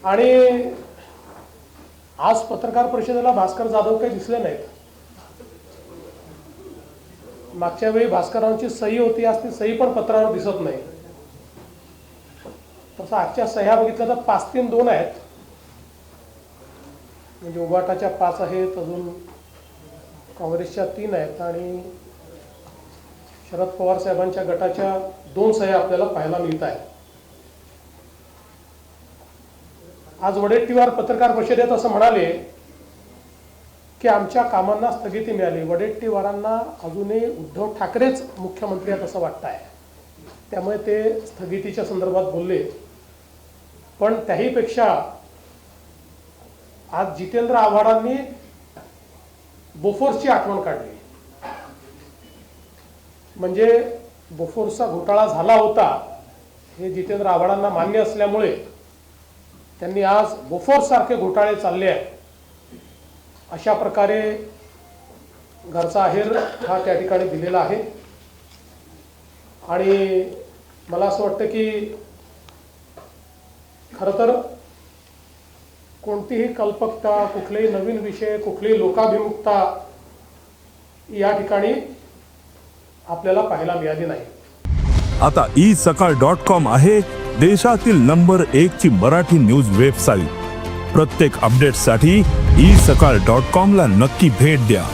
आणि आज पत्रकार परिषदेला भास्कर जाधव काही दिसले नाहीत. मागच्या वेळी भास्करांची सही होती, आज ती सही पण पत्रावर दिसत नाही. तसं आजच्या सह्या बघितल्या तर 5-3-2 आहेत. म्हणजे उबाटाच्या 5 आहेत, अजून काँग्रेसच्या 3 आहेत आणि शरद पवार साहेबांच्या गटाच्या 2 सह्या आपल्याला पाहायला मिळत आहेत. आज वडेट्टीवार पत्रकार परिषदेत असं म्हणाले की आमच्या कामांना स्थगिती मिळाली. वडेट्टीवारांना अजूनही उद्धव ठाकरेच मुख्यमंत्री आहेत असं वाटत आहे, त्यामुळे ते स्थगितीच्या संदर्भात बोलले. पण त्याहीपेक्षा आज जितेंद्र आव्हाडांनी बोफोर्सची आठवण काढली. म्हणजे बोफोर्सचा घोटाळा झाला होता हे जितेंद्र आव्हाडांना मान्य असल्यामुळे त्यांनी आज बोफोर्स सारखे घोटाळे चालले आहेत अशा प्रकारे घरचा अहेर हा त्या ठिकाणी दिलेला आहे. आणि मला असं वाटतं की खरं तर कोणतीही कल्पकता, कुठलेही नवीन विषय, कुठलीही लोकाभिमुखता या ठिकाणी आपल्याला पाहायला मिळाली नाही. आता isakal.com आहे देशातील नंबर 1 ची मराठी न्यूज वेबसाईट. प्रत्येक अपडेटसाठी isakal.com ला नक्की भेट द्या.